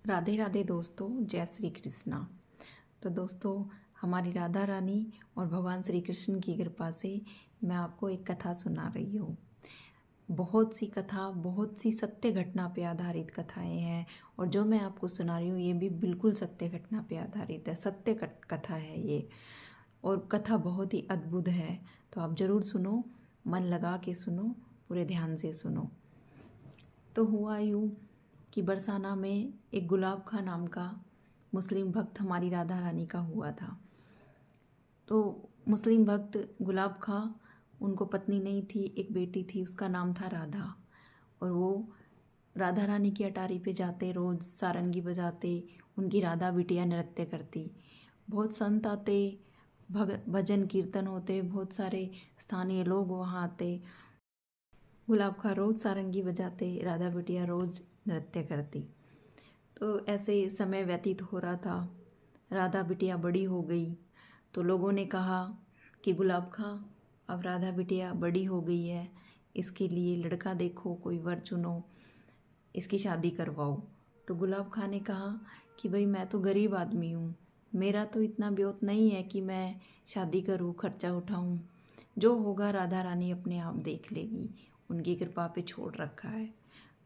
राधे राधे दोस्तों, जय श्री कृष्णा। तो दोस्तों, हमारी राधा रानी और भगवान श्री कृष्ण की कृपा से मैं आपको एक कथा सुना रही हूँ। बहुत सी सत्य घटना पे आधारित कथाएं हैं और जो मैं आपको सुना रही हूँ ये भी बिल्कुल सत्य घटना पे आधारित है। सत्य कथा है ये और कथा बहुत ही अद्भुत है। तो आप ज़रूर सुनो, मन लगा के सुनो, पूरे ध्यान से सुनो। तो हुआ यूँ कि बरसाना में एक गुलाब खां नाम का मुस्लिम भक्त हमारी राधा रानी का हुआ था। तो मुस्लिम भक्त गुलाब खां, उनको पत्नी नहीं थी, एक बेटी थी, उसका नाम था राधा। और वो राधा रानी की अटारी पे जाते, रोज़ सारंगी बजाते, उनकी राधा बिटिया नृत्य करती। बहुत संत आते, भजन कीर्तन होते, बहुत सारे स्थानीय लोग वहाँ आते। गुलाब खां रोज़ सारंगी बजाते, राधा बिटिया रोज़ नृत्य करती। तो ऐसे समय व्यतीत हो रहा था। राधा बिटिया बड़ी हो गई तो लोगों ने कहा कि गुलाब खां, अब राधा बिटिया बड़ी हो गई है, इसके लिए लड़का देखो, कोई वर चुनो, इसकी शादी करवाओ। तो गुलाब खां ने कहा कि भाई मैं तो गरीब आदमी हूँ, मेरा तो इतना ब्योत नहीं है कि मैं शादी करूँ, खर्चा उठाऊँ। जो होगा राधा रानी अपने आप देख लेगी, उनकी कृपा पे छोड़ रखा है।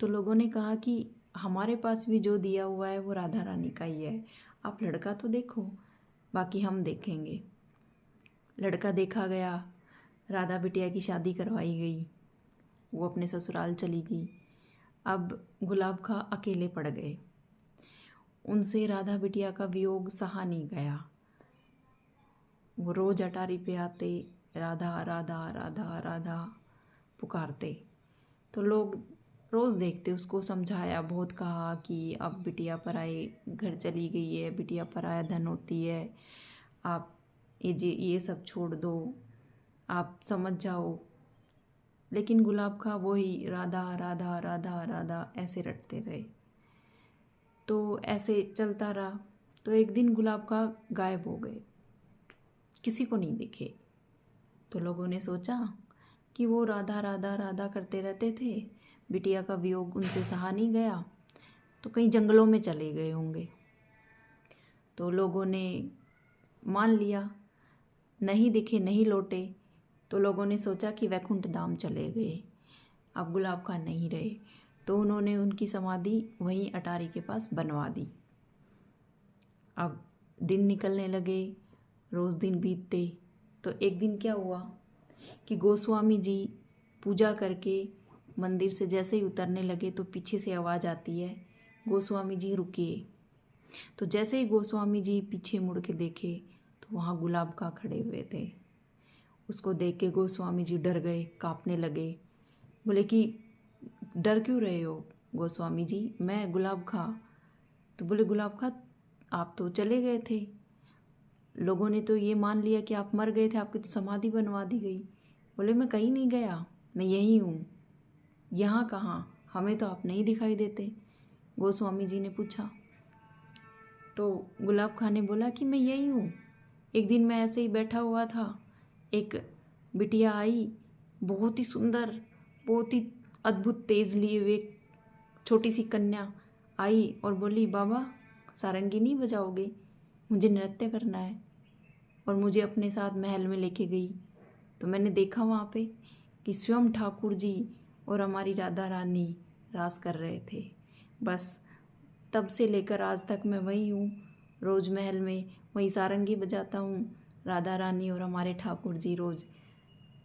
तो लोगों ने कहा कि हमारे पास भी जो दिया हुआ है वो राधा रानी का ही है, आप लड़का तो देखो, बाकी हम देखेंगे। लड़का देखा गया, राधा बिटिया की शादी करवाई गई, वो अपने ससुराल चली गई। अब गुलाब खां अकेले पड़ गए, उनसे राधा बिटिया का वियोग सहा नहीं गया। वो रोज अटारी पे आते, राधा राधा राधा राधा पुकारते। तो लोग रोज़ देखते, उसको समझाया, बहुत कहा कि अब बिटिया पराए घर चली गई है, बिटिया पराया धन होती है, आप ये सब छोड़ दो, आप समझ जाओ। लेकिन गुलाब खां वही राधा राधा राधा राधा ऐसे रटते रहे। तो ऐसे चलता रहा। तो एक दिन गुलाब खां गायब हो गए, किसी को नहीं दिखे। तो लोगों ने सोचा कि वो राधा राधा राधा करते रहते थे, बिटिया का वियोग उनसे सहा नहीं गया, तो कहीं जंगलों में चले गए होंगे। तो लोगों ने मान लिया, नहीं दिखे, नहीं लौटे। तो लोगों ने सोचा कि वैकुंठ धाम चले गए, अब गुलाब खां नहीं रहे। तो उन्होंने उनकी समाधि वहीं अटारी के पास बनवा दी। अब दिन निकलने लगे, रोज़ दिन बीतते। तो एक दिन क्या हुआ कि गोस्वामी जी पूजा करके मंदिर से जैसे ही उतरने लगे तो पीछे से आवाज़ आती है, गोस्वामी जी रुकिए। तो जैसे ही गोस्वामी जी पीछे मुड़ के देखे तो वहाँ गुलाब खां खड़े हुए थे। उसको देख के गोस्वामी जी डर गए, कांपने लगे। बोले कि डर क्यों रहे हो गोस्वामी जी, मैं गुलाब खां। तो बोले गुलाब खां, आप तो चले गए थे, लोगों ने तो ये मान लिया कि आप मर गए थे, आपकी तो समाधि बनवा दी गई। बोले मैं कहीं नहीं गया, मैं यहीं हूँ। यहाँ कहाँ, हमें तो आप नहीं दिखाई देते, गोस्वामी जी ने पूछा। तो गुलाब खां ने बोला कि मैं यहीं हूँ, एक दिन मैं ऐसे ही बैठा हुआ था, एक बिटिया आई, बहुत ही सुंदर, बहुत ही अद्भुत तेज लिए हुए छोटी सी कन्या आई और बोली, बाबा सारंगी नहीं बजाओगे, मुझे नृत्य करना है। और मुझे अपने साथ महल में लेके गई। तो मैंने देखा वहाँ पे कि स्वयं ठाकुर जी और हमारी राधा रानी रास कर रहे थे। बस तब से लेकर आज तक मैं वही हूँ, रोज़ महल में वही सारंगी बजाता हूँ, राधा रानी और हमारे ठाकुर जी रोज़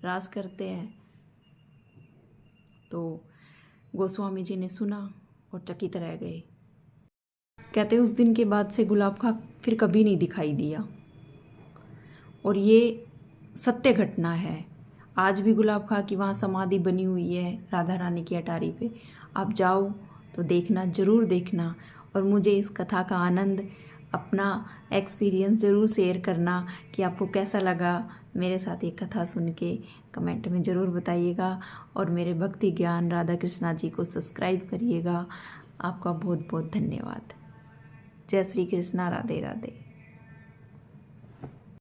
रास करते हैं। तो गोस्वामी जी ने सुना और चकित रह गए। कहते उस दिन के बाद से गुलाब खां फिर कभी नहीं दिखाई दिया। और ये सत्य घटना है। आज भी गुलाब खां की वहाँ समाधि बनी हुई है राधा रानी की अटारी पे। आप जाओ तो देखना, ज़रूर देखना। और मुझे इस कथा का आनंद, अपना एक्सपीरियंस ज़रूर शेयर करना कि आपको कैसा लगा मेरे साथ ये कथा सुन के, कमेंट में ज़रूर बताइएगा। और मेरे भक्ति ज्ञान राधा कृष्णा जी को सब्सक्राइब करिएगा। आपका बहुत बहुत धन्यवाद। जय श्री कृष्णा, राधे राधे।